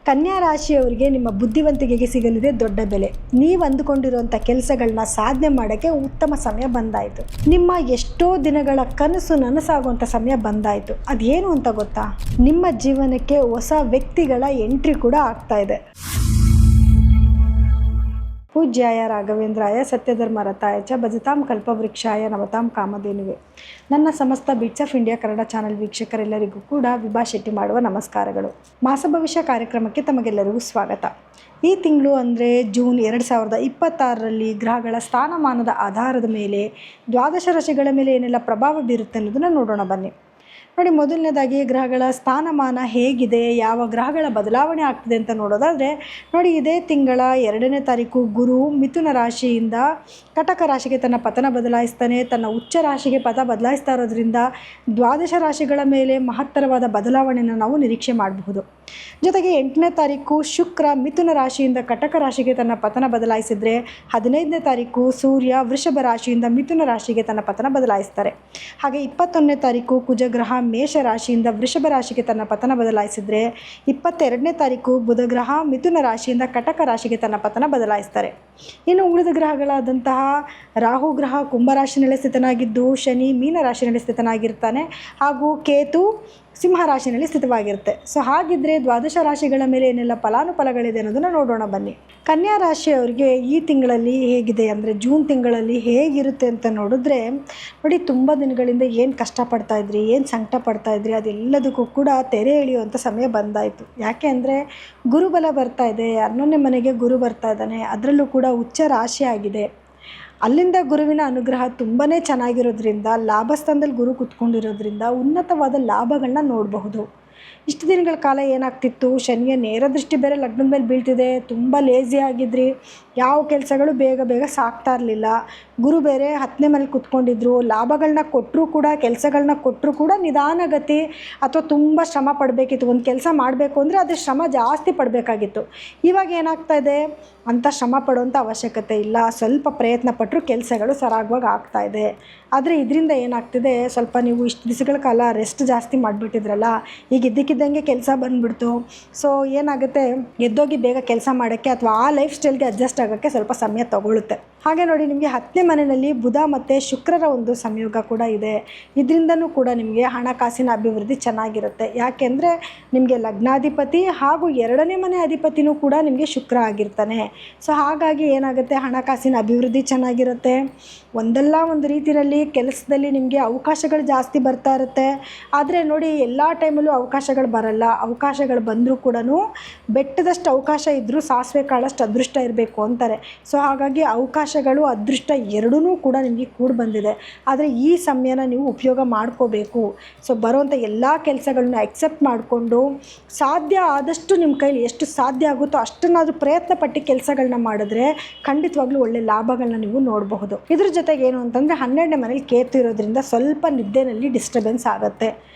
ಕನ್ಯಾ ರಾಶಿಯವರಿಗೆ ನಿಮ್ಮ ಬುದ್ಧಿವಂತಿಕೆಗೆ ಸಿಗಲಿದೆ ದೊಡ್ಡ ಬೆಲೆ. ನೀವು ಅಂದುಕೊಂಡಿರುವಂಥ ಕೆಲಸಗಳನ್ನ ಸಾಧನೆ ಮಾಡೋಕ್ಕೆ ಉತ್ತಮ ಸಮಯ ಬಂದಾಯಿತು. ನಿಮ್ಮ ಎಷ್ಟೋ ದಿನಗಳ ಕನಸು ನನಸಾಗುವಂಥ ಸಮಯ ಬಂದಾಯಿತು. ಅದೇನು ಅಂತ ಗೊತ್ತಾ? ನಿಮ್ಮ ಜೀವನಕ್ಕೆ ಹೊಸ ವ್ಯಕ್ತಿಗಳ ಎಂಟ್ರಿ ಕೂಡ ಆಗ್ತಾ ಇದೆ. ಪೂಜ್ಯಾಯ ರಾಘವೇಂದ್ರಾಯ ಸತ್ಯಧರ್ಮರತಾಯ ಚ ಭಜತಾಂ ಕಲ್ಪವೃಕ್ಷಾಯ ನಮತಾಂ ಕಾಮಧೇನುವೆ. ನನ್ನ ಸಮಸ್ತ bits of India Kannada channel ವೀಕ್ಷಕರೆಲ್ಲರಿಗೂ ಕೂಡ ವಿಭಾ ಶೆಟ್ಟಿ ಮಾಡುವ ನಮಸ್ಕಾರಗಳು. ಮಾಸ ಭವಿಷ್ಯ ಕಾರ್ಯಕ್ರಮಕ್ಕೆ ತಮಗೆಲ್ಲರಿಗೂ ಸ್ವಾಗತ. ಈ ತಿಂಗಳು ಅಂದರೆ ಜೂನ್ 2026ರಲ್ಲಿ ಗ್ರಹಗಳ ಸ್ಥಾನಮಾನದ ಆಧಾರದ ಮೇಲೆ ದ್ವಾದಶ ರಾಶಿಗಳ ಮೇಲೆ ಏನೆಲ್ಲ ಪ್ರಭಾವ ಬೀರುತ್ತೆ ಅನ್ನೋದನ್ನು ನೋಡೋಣ ಬನ್ನಿ. ನೋಡಿ, ಮೊದಲನೇದಾಗಿ ಗ್ರಹಗಳ ಸ್ಥಾನಮಾನ ಹೇಗಿದೆ, ಯಾವ ಗ್ರಹಗಳ ಬದಲಾವಣೆ ಆಗ್ತಿದೆ ಅಂತ ನೋಡೋದಾದರೆ ನೋಡಿ, ಇದೇ ತಿಂಗಳ 2ನೇ ತಾರೀಕು ಗುರು ಮಿಥುನ ರಾಶಿಯಿಂದ ಕಟಕ ರಾಶಿಗೆ ತನ್ನ ಪತನ ಬದಲಾಯಿಸ್ತಾನೆ. ತನ್ನ ಉಚ್ಚ ರಾಶಿಗೆ ಪಥ ಬದಲಾಯಿಸ್ತಾ ಇರೋದ್ರಿಂದ ದ್ವಾದಶ ರಾಶಿಗಳ ಮೇಲೆ ಮಹತ್ತರವಾದ ಬದಲಾವಣೆಯನ್ನು ನಾವು ನಿರೀಕ್ಷೆ ಮಾಡಬಹುದು. ಜೊತೆಗೆ 8ನೇ ತಾರೀಕು ಶುಕ್ರ ಮಿಥುನ ರಾಶಿಯಿಂದ ಕಟಕ ರಾಶಿಗೆ ತನ್ನ ಪತನ ಬದಲಾಯಿಸಿದರೆ 15ನೇ ತಾರೀಕು ಸೂರ್ಯ ವೃಷಭ ರಾಶಿಯಿಂದ ಮಿಥುನ ರಾಶಿಗೆ ತನ್ನ ಪತನ ಬದಲಾಯಿಸ್ತಾರೆ. ಹಾಗೆ 21ನೇ ತಾರೀಕು ಕುಜಗ್ರಹ ಮೇಷ ರಾಶಿಯಿಂದ ವೃಷಭ ರಾಶಿಗೆ ತನ್ನ ಪತನ ಬದಲಾಯಿಸಿದರೆ 22ನೇ ತಾರೀಕು ಬುಧಗ್ರಹ ಮಿಥುನ ರಾಶಿಯಿಂದ ಕಟಕ ರಾಶಿಗೆ ತನ್ನ ಪತನ ಬದಲಾಯಿಸ್ತಾರೆ. ಇನ್ನು ಉಳಿದ ಗ್ರಹಗಳಾದಂತಹ ರಾಹು ಗ್ರಹ ಕುಂಭರಾಶಿನಲ್ಲಿ ಸ್ಥಿತನಾಗಿದ್ದು, ಶನಿ ಮೀನ ರಾಶಿಯಲ್ಲಿ ಸ್ಥಿತನಾಗಿರ್ತಾನೆ, ಹಾಗೂ ಕೇತು ಸಿಂಹ ರಾಶಿಯಲ್ಲಿ ಸ್ಥಿತವಾಗಿರುತ್ತೆ. ಸೊ ಹಾಗಿದ್ರೆ ದ್ವಾದಶ ರಾಶಿಗಳ ಮೇಲೆ ಏನೆಲ್ಲ ಫಲಾನುಫಲಗಳಿದೆ ಅನ್ನೋದನ್ನು ನೋಡೋಣ ಬನ್ನಿ. ಕನ್ಯಾ ರಾಶಿಯವರಿಗೆ ಈ ತಿಂಗಳಲ್ಲಿ ಹೇಗಿದೆ ಅಂದರೆ, ಜೂನ್ ತಿಂಗಳಲ್ಲಿ ಹೇಗಿರುತ್ತೆ ಅಂತ ನೋಡಿದ್ರೆ ನೋಡಿ, ತುಂಬ ದಿನಗಳಿಂದ ಏನು ಕಷ್ಟಪಡ್ತಾ ಇದ್ರಿ, ಏನು ಸಂಕಟ ಪಡ್ತಾ ಇದ್ರಿ, ಅದೆಲ್ಲದಕ್ಕೂ ಕೂಡ ತೆರೆ ಎಳೆಯುವಂಥ ಸಮಯ ಬಂದಾಯಿತು. ಯಾಕೆ ಅಂದರೆ ಗುರುಬಲ ಬರ್ತಾ ಇದೆ, 11ನೇ ಮನೆಗೆ ಗುರು ಬರ್ತಾ ಇದ್ದಾನೆ, ಅದರಲ್ಲೂ ಕೂಡ ಉಚ್ಚ ರಾಶಿ ಆಗಿದೆ. ಅಲ್ಲಿಂದ ಗುರುವಿನ ಅನುಗ್ರಹ ತುಂಬಾ ಚೆನ್ನಾಗಿರೋದ್ರಿಂದ, ಲಾಭಸ್ಥಾನದಲ್ಲಿ ಗುರು ಕೂತ್ಕೊಂಡಿರೋದ್ರಿಂದ ಉನ್ನತವಾದ ಲಾಭಗಳನ್ನ ನೋಡಬಹುದು. ಇಷ್ಟು ದಿನಗಳ ಕಾಲ ಏನಾಗ್ತಿತ್ತು, ಶನಿಯ ನೇರ ದೃಷ್ಟಿ ಬೇರೆ ಲಗ್ನದ ಮೇಲೆ ಬೀಳ್ತಿದೆ, ತುಂಬ ಲೇಜಿ ಆಗಿದ್ರಿ, ಯಾವ ಕೆಲಸಗಳು ಬೇಗ ಬೇಗ ಸಾಗ್ತಾ ಇರಲಿಲ್ಲ. ಗುರು ಬೇರೆ 10ನೇ ಮನೇಲಿ ಕೂತ್ಕೊಂಡಿದ್ರು, ಲಾಭಗಳನ್ನ ಕೊಟ್ಟರು ಕೂಡ, ಕೆಲಸಗಳನ್ನ ಕೊಟ್ಟರು ಕೂಡ ನಿಧಾನಗತಿ ಅಥವಾ ತುಂಬ ಶ್ರಮ ಪಡಬೇಕಿತ್ತು. ಒಂದು ಕೆಲಸ ಮಾಡಬೇಕು ಅಂದರೆ ಅದ್ರ ಶ್ರಮ ಜಾಸ್ತಿ ಪಡಬೇಕಾಗಿತ್ತು. ಇವಾಗ ಏನಾಗ್ತಾ ಇದೆ, ಅಂಥ ಶ್ರಮ ಪಡುವಂಥ ಅವಶ್ಯಕತೆ ಇಲ್ಲ. ಸ್ವಲ್ಪ ಪ್ರಯತ್ನ ಪಟ್ಟರು ಕೆಲಸಗಳು ಸರಾಗವಾಗಿ ಆಗ್ತಾ ಇದೆ. ಆದರೆ ಇದರಿಂದ ಏನಾಗ್ತಿದೆ, ಸ್ವಲ್ಪ ನೀವು ಇಷ್ಟು ದಿವಸಗಳ ಕಾಲ ರೆಸ್ಟ್ ಜಾಸ್ತಿ ಮಾಡಿಬಿಟ್ಟಿದ್ರಲ್ಲ, ಈಗ ಇದ್ದಕ್ಕಿದ್ದಂಗೆ ಕೆಲಸ ಬಂದುಬಿಡ್ತು. ಸೊ ಏನಾಗುತ್ತೆ, ಎದ್ದೋಗಿ ಬೇಗ ಕೆಲಸ ಮಾಡೋಕ್ಕೆ ಅಥವಾ ಆ ಲೈಫ್ ಸ್ಟೈಲ್ಗೆ ಅಡ್ಜಸ್ಟ್ ಆಗೋಕ್ಕೆ ಸ್ವಲ್ಪ ಸಮಯ ತಗೊಳ್ಳುತ್ತೆ. ಹಾಗೆ ನೋಡಿ, ನಿಮಗೆ 10ನೇ ಮನೆಯಲ್ಲಿ ಬುಧ ಮತ್ತು ಶುಕ್ರರ ಒಂದು ಸಂಯೋಗ ಕೂಡ ಇದೆ. ಇದರಿಂದನೂ ಕೂಡ ನಿಮಗೆ ಹಣಕಾಸಿನ ಅಭಿವೃದ್ಧಿ ಚೆನ್ನಾಗಿರುತ್ತೆ. ಯಾಕೆಂದರೆ ನಿಮಗೆ ಲಗ್ನಾಧಿಪತಿ ಹಾಗೂ 2ನೇ ಮನೆ ಅಧಿಪತಿನೂ ಕೂಡ ನಿಮಗೆ ಶುಕ್ರ ಆಗಿರ್ತಾನೆ. ಸೊ ಹಾಗಾಗಿ ಏನಾಗುತ್ತೆ, ಹಣಕಾಸಿನ ಅಭಿವೃದ್ಧಿ ಚೆನ್ನಾಗಿರುತ್ತೆ. ಒಂದಲ್ಲ ಒಂದು ರೀತಿಯಲ್ಲಿ ಕೆಲಸದಲ್ಲಿ ನಿಮಗೆ ಅವಕಾಶಗಳು ಜಾಸ್ತಿ ಬರ್ತಾ ಇರುತ್ತೆ. ಆದರೆ ನೋಡಿ, ಎಲ್ಲ ಟೈಮಲ್ಲೂ ಅವಕಾಶಗಳು ಬರಲ್ಲ. ಅವಕಾಶಗಳು ಬಂದರೂ ಕೂಡ ಬೆಟ್ಟದಷ್ಟು ಅವಕಾಶ ಇದ್ದರೂ ಸಾಸಿವೆ ಕಾಳಷ್ಟು ಅದೃಷ್ಟ ಇರಬೇಕು ಅಂತಾರೆ. ಸೊ ಹಾಗಾಗಿ ಅವಕಾಶಗಳು ಅದೃಷ್ಟ ಎರಡೂ ಕೂಡ ನಿಮಗೆ ಕೂಡಿ ಬಂದಿದೆ. ಆದರೆ ಈ ಸಮಯನ ನೀವು ಉಪಯೋಗ ಮಾಡ್ಕೋಬೇಕು. ಸೊ ಬರುವಂಥ ಎಲ್ಲ ಕೆಲಸಗಳನ್ನ ಎಕ್ಸೆಪ್ಟ್ ಮಾಡಿಕೊಂಡು ಸಾಧ್ಯ ಆದಷ್ಟು ನಿಮ್ಮ ಕೈಲಿ ಎಷ್ಟು ಸಾಧ್ಯ ಆಗುತ್ತೋ ಅಷ್ಟನ್ನಾದರೂ ಪ್ರಯತ್ನ ಪಟ್ಟು ಕೆಲಸಗಳನ್ನ ಮಾಡಿದ್ರೆ ಖಂಡಿತವಾಗ್ಲೂ ಒಳ್ಳೆ ಲಾಭಗಳನ್ನ ನೀವು ನೋಡಬಹುದು. ಇದ್ರ ಜೊತೆಗೆ ಏನು ಅಂತಂದರೆ 12ನೇ ಮನೇಲಿ ಕೇತು ಇರೋದ್ರಿಂದ ಸ್ವಲ್ಪ ನಿದ್ದೆನಲ್ಲಿ ಡಿಸ್ಟರ್ಬೆನ್ಸ್ ಆಗುತ್ತೆ.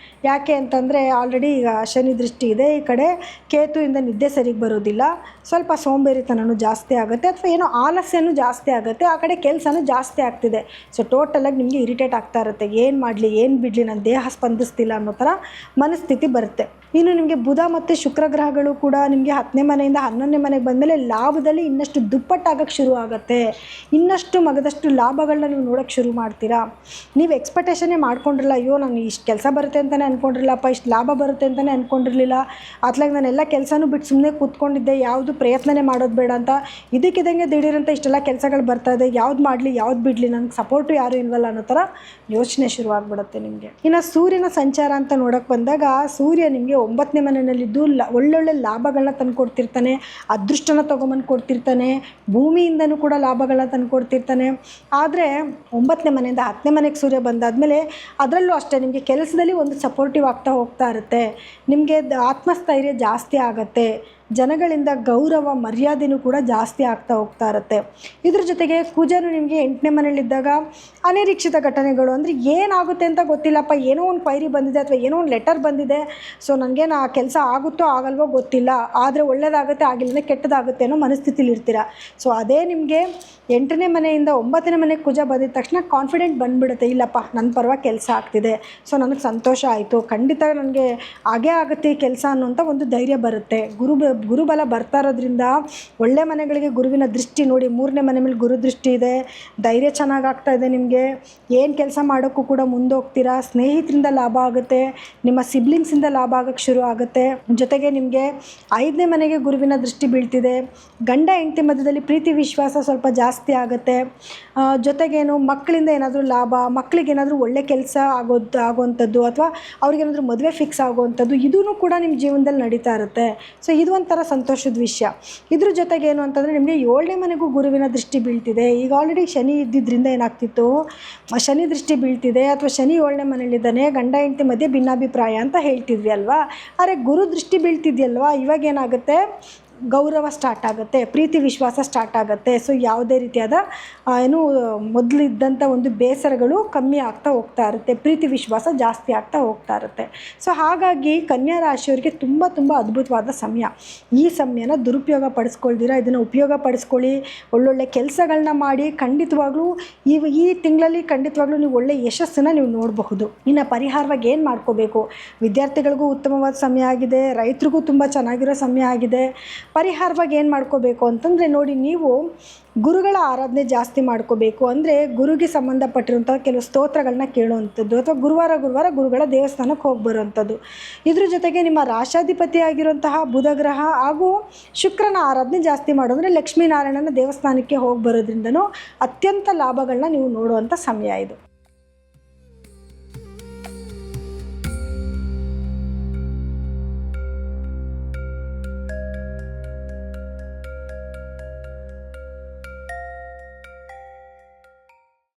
ಯಾಕೆ ಅಂತಂದರೆ ಆಲ್ರೆಡಿ ಈಗ ಶನಿ ದೃಷ್ಟಿ ಇದೆ, ಈ ಕಡೆ ಕೇತುವಿಂದ ನಿದ್ದೆ ಸರಿಗೆ ಬರೋದಿಲ್ಲ, ಸ್ವಲ್ಪ ಸೋಂಬೇರಿತನೂ ಜಾಸ್ತಿ ಆಗುತ್ತೆ, ಅಥವಾ ಏನೋ ಆಲಸ್ಯನೂ ಜಾಸ್ತಿ ಆಗುತ್ತೆ, ಆ ಕಡೆ ಕೆಲಸನೂ ಜಾಸ್ತಿ ಆಗ್ತಿದೆ. ಸೊ ಟೋಟಲಾಗಿ ನಿಮಗೆ ಇರಿಟೇಟ್ ಆಗ್ತಾ ಇರುತ್ತೆ. ಏನು ಮಾಡಲಿ, ಏನು ಬಿಡಲಿ, ನನ್ನ ದೇಹ ಸ್ಪಂದಿಸ್ತಿಲ್ಲ ಅನ್ನೋ ಥರ ಮನಸ್ಥಿತಿ ಬರುತ್ತೆ. ಇನ್ನು ನಿಮಗೆ ಬುಧ ಮತ್ತು ಶುಕ್ರ ಗ್ರಹಗಳು ಕೂಡ ನಿಮಗೆ 10ನೇ ಮನೆಯಿಂದ 11ನೇ ಮನೆಗೆ ಬಂದಮೇಲೆ ಲಾಭದಲ್ಲಿ ಇನ್ನಷ್ಟು ದುಪ್ಪಟ್ಟಾಗಕ್ಕೆ ಶುರು ಆಗುತ್ತೆ. ಇನ್ನಷ್ಟು ಮಗದಷ್ಟು ಲಾಭಗಳನ್ನ ನೀವು ನೋಡೋಕ್ಕೆ ಶುರು ಮಾಡ್ತೀರಾ. ನೀವು ಎಕ್ಸ್ಪೆಕ್ಟೇಷನ್ನೇ ಮಾಡ್ಕೊಂಡಿರಲ್ಲ, ಅಯ್ಯೋ ನಾನು ಇಷ್ಟು ಕೆಲಸ ಬರುತ್ತೆ ಅಂತಲೇ ಅಂದ್ಕೊಂಡಿರಲ್ಲಪ್ಪ, ಇಷ್ಟು ಲಾಭ ಬರುತ್ತೆ ಅಂತಲೇ ಅಂದ್ಕೊಂಡಿರಲಿಲ್ಲ, ಅತ್ಲಾಗ ನಾನೆಲ್ಲ ಕೆಲಸನೂ ಬಿಟ್ಟು ಸುಮ್ಮನೆ ಕೂತ್ಕೊಂಡಿದ್ದೆ, ಯಾವುದು ಪ್ರಯತ್ನನೇ ಮಾಡೋದು ಬೇಡ ಅಂತ, ಇದಕ್ಕಿದ್ದಂಗೆ ದಿಢೀರಂತ ಇಷ್ಟೆಲ್ಲ ಕೆಲಸಗಳು ಬರ್ತಾ ಇದೆ, ಯಾವ್ದು ಮಾಡಲಿ ಯಾವ್ದು ಬಿಡಲಿ, ನನಗೆ ಸಪೋರ್ಟು ಯಾರೂ ಇಲ್ವಲ್ಲ ಅನ್ನೋ ಥರ ಯೋಚನೆ ಶುರುವಾಗ್ಬಿಡುತ್ತೆ ನಿಮಗೆ. ಇನ್ನು ಸೂರ್ಯನ ಸಂಚಾರ ಅಂತ ನೋಡೋಕ್ಕೆ ಬಂದಾಗ, ಸೂರ್ಯ ನಿಮಗೆ 9ನೇ ಮನೆಯಲ್ಲಿದ್ದು ಒಳ್ಳೊಳ್ಳೆ ಲಾಭಗಳನ್ನ ತಂದು ಕೊಡ್ತಿರ್ತಾನೆ, ಅದೃಷ್ಟನ ತೊಗೊಂಬಂದು ಕೊಡ್ತಿರ್ತಾನೆ, ಭೂಮಿಯಿಂದನೂ ಕೂಡ ಲಾಭಗಳನ್ನ ತಂದು ಕೊಡ್ತಿರ್ತಾನೆ. ಆದರೆ 9ನೇ ಮನೆಯಿಂದ 10ನೇ ಮನೆಗೆ ಸೂರ್ಯ ಬಂದಾದಮೇಲೆ ಅದರಲ್ಲೂ ಅಷ್ಟೇ ನಿಮಗೆ ಕೆಲಸದಲ್ಲಿ ಒಂದು ಸಪೋರ್ಟಿವ್ ಆಗ್ತಾ ಹೋಗ್ತಾ ಇರುತ್ತೆ. ನಿಮಗೆ ಆತ್ಮಸ್ಥೈರ್ಯ ಜಾಸ್ತಿ ಆಗುತ್ತೆ. ಜನಗಳಿಂದ ಗೌರವ ಮರ್ಯಾದೆನೂ ಕೂಡ ಜಾಸ್ತಿ ಆಗ್ತಾ ಹೋಗ್ತಾ ಇರುತ್ತೆ. ಇದ್ರ ಜೊತೆಗೆ ಕುಜನು ನಿಮಗೆ 8ನೇ ಮನೆಯಲ್ಲಿದ್ದಾಗ ಅನಿರೀಕ್ಷಿತ ಘಟನೆಗಳು, ಅಂದರೆ ಏನಾಗುತ್ತೆ ಅಂತ ಗೊತ್ತಿಲ್ಲಪ್ಪ, ಏನೋ ಒಂದು ಪೈರಿ ಬಂದಿದೆ ಅಥವಾ ಏನೋ ಒಂದು ಲೆಟರ್ ಬಂದಿದೆ, ಸೊ ನನಗೇನು ಆ ಕೆಲಸ ಆಗುತ್ತೋ ಆಗಲ್ವೋ ಗೊತ್ತಿಲ್ಲ, ಆದರೆ ಒಳ್ಳೆಯದಾಗುತ್ತೆ ಆಗಿಲ್ಲ ಕೆಟ್ಟದಾಗುತ್ತೆ ಅನ್ನೋ ಮನಸ್ಥಿತಿಲಿ ಇರ್ತೀರ. ಸೊ ಅದೇ ನಿಮಗೆ 8ನೇ ಮನೆಯಿಂದ 9ನೇ ಮನೆಗೆ ಕುಜ ಬಂದಿದ ತಕ್ಷಣ ಕಾನ್ಫಿಡೆಂಟ್ ಬಂದುಬಿಡುತ್ತೆ, ಇಲ್ಲಪ್ಪ ನನ್ನ ಪರವಾಗಿ ಕೆಲಸ ಆಗ್ತಿದೆ, ಸೊ ನನಗೆ ಸಂತೋಷ ಆಯಿತು, ಖಂಡಿತ ನನಗೆ ಆಗೇ ಆಗುತ್ತೆ ಈ ಕೆಲಸ ಅನ್ನೋಂಥ ಒಂದು ಧೈರ್ಯ ಬರುತ್ತೆ. ಗುರು ಗುರುಬಲ ಬರ್ತಾ ಇರೋದ್ರಿಂದ ಒಳ್ಳೆ ಮನೆಗಳಿಗೆ ಗುರುವಿನ ದೃಷ್ಟಿ ನೋಡಿ, 3ನೇ ಮನೆ ಮೇಲೆ ಗುರು ದೃಷ್ಟಿ ಇದೆ, ಧೈರ್ಯ ಚೆನ್ನಾಗಿ ಆಗ್ತಾ ಇದೆ ನಿಮಗೆ, ಏನು ಕೆಲಸ ಮಾಡೋಕ್ಕೂ ಕೂಡ ಮುಂದೋಗ್ತೀರಾ, ಸ್ನೇಹಿತರಿಂದ ಲಾಭ ಆಗುತ್ತೆ, ನಿಮ್ಮ ಸಿಬ್ಲಿಂಗ್ಸಿಂದ ಲಾಭ ಆಗೋಕ್ಕೆ ಶುರು ಆಗುತ್ತೆ. ಜೊತೆಗೆ ನಿಮಗೆ 5ನೇ ಮನೆಗೆ ಗುರುವಿನ ದೃಷ್ಟಿ ಬೀಳ್ತಿದೆ, ಗಂಡ ಹೆಂಡತಿ ಮಧ್ಯದಲ್ಲಿ ಪ್ರೀತಿ ವಿಶ್ವಾಸ ಸ್ವಲ್ಪ ಜಾಸ್ತಿ ಆಗುತ್ತೆ. ಜೊತೆಗೇನು ಮಕ್ಕಳಿಂದ ಏನಾದರೂ ಲಾಭ, ಮಕ್ಕಳಿಗೇನಾದರೂ ಒಳ್ಳೆ ಕೆಲಸ ಆಗೋವಂಥದ್ದು ಅಥವಾ ಅವ್ರಿಗೇನಾದರೂ ಮದುವೆ ಫಿಕ್ಸ್ ಆಗುವಂಥದ್ದು ಇದೂ ಕೂಡ ನಿಮ್ಮ ಜೀವನದಲ್ಲಿ ನಡೀತಾ ಇರುತ್ತೆ. ಸೊ ಇದು ಒಂಥರ ಸಂತೋಷದ ವಿಷಯ. ಇದ್ರ ಜೊತೆಗೇನು ಅಂತಂದರೆ ನಿಮಗೆ 7ನೇ ಮನೆಗೂ ಗುರುವಿನ ದೃಷ್ಟಿ ಬೀಳ್ತಿದೆ. ಈಗ ಆಲ್ರೆಡಿ ಶನಿ ಇದ್ದಿದ್ದರಿಂದ ಏನಾಗ್ತಿತ್ತು, ಶನಿ ದೃಷ್ಟಿ ಬೀಳ್ತಿದೆ ಅಥವಾ ಶನಿ 7ನೇ ಮನೇಲಿದ್ದಾನೆ, ಗಂಡ ಹೆಂಡತಿ ಮಧ್ಯೆ ಭಿನ್ನಾಭಿಪ್ರಾಯ ಅಂತ ಹೇಳ್ತಿದ್ವಿ ಅಲ್ವಾ. ಆದರೆ ಗುರು ದೃಷ್ಟಿ ಬೀಳ್ತಿದೆಯಲ್ವಾ, ಇವಾಗ ಏನಾಗುತ್ತೆ, ಗೌರವ ಸ್ಟಾರ್ಟ್ ಆಗುತ್ತೆ, ಪ್ರೀತಿ ವಿಶ್ವಾಸ ಸ್ಟಾರ್ಟ್ ಆಗುತ್ತೆ. ಸೊ ಯಾವುದೇ ರೀತಿಯಾದ ಮೊದಲಿದ್ದಂಥ ಒಂದು ಬೇಸರಗಳು ಕಮ್ಮಿ ಆಗ್ತಾ ಹೋಗ್ತಾ ಇರುತ್ತೆ, ಪ್ರೀತಿ ವಿಶ್ವಾಸ ಜಾಸ್ತಿ ಆಗ್ತಾ ಹೋಗ್ತಾ ಇರುತ್ತೆ. ಸೊ ಹಾಗಾಗಿ ಕನ್ಯಾ ರಾಶಿಯವರಿಗೆ ತುಂಬ ತುಂಬ ಅದ್ಭುತವಾದ ಸಮಯ. ಈ ಸಮಯನ ದುರುಪಯೋಗ ಪಡಿಸ್ಕೊಳ್ದಿರ ಇದನ್ನು ಉಪಯೋಗ ಪಡಿಸ್ಕೊಳ್ಳಿ, ಒಳ್ಳೊಳ್ಳೆ ಕೆಲಸಗಳನ್ನ ಮಾಡಿ ಖಂಡಿತವಾಗ್ಲೂ ಈ ತಿಂಗಳಲ್ಲಿ ಖಂಡಿತವಾಗ್ಲೂ ನೀವು ಒಳ್ಳೆ ಯಶಸ್ಸನ್ನು ನೀವು ನೋಡಬಹುದು. ಇನ್ನು ಪರಿಹಾರವಾಗಿ ಏನು ಮಾಡ್ಕೋಬೇಕು, ವಿದ್ಯಾರ್ಥಿಗಳಿಗೂ ಉತ್ತಮವಾದ ಸಮಯ ಆಗಿದೆ, ರೈತರಿಗೂ ತುಂಬ ಚೆನ್ನಾಗಿರೋ ಸಮಯ ಆಗಿದೆ. ಪರಿಹಾರವಾಗಿ ಏನು ಮಾಡ್ಕೋಬೇಕು ಅಂತಂದರೆ ನೋಡಿ, ನೀವು ಗುರುಗಳ ಆರಾಧನೆ ಜಾಸ್ತಿ ಮಾಡ್ಕೋಬೇಕು. ಅಂದರೆ ಗುರುಗೆ ಸಂಬಂಧಪಟ್ಟಿರುವಂಥ ಕೆಲವು ಸ್ತೋತ್ರಗಳನ್ನ ಕೇಳುವಂಥದ್ದು ಅಥವಾ ಗುರುವಾರ ಗುರುಗಳ ದೇವಸ್ಥಾನಕ್ಕೆ ಹೋಗಿ ಬರುವಂಥದ್ದು. ಇದ್ರ ಜೊತೆಗೆ ನಿಮ್ಮ ರಾಶಾಧಿಪತಿ ಆಗಿರುವಂತಹ ಬುಧ ಗ್ರಹ ಹಾಗೂ ಶುಕ್ರನ ಆರಾಧನೆ ಜಾಸ್ತಿ ಮಾಡೋದ್ರೆ ಲಕ್ಷ್ಮೀನಾರಾಯಣನ ದೇವಸ್ಥಾನಕ್ಕೆ ಹೋಗಿ ಬರೋದ್ರಿಂದನೂ ಅತ್ಯಂತ ಲಾಭಗಳನ್ನ ನೀವು ನೋಡುವಂಥ ಸಮಯ ಇದು.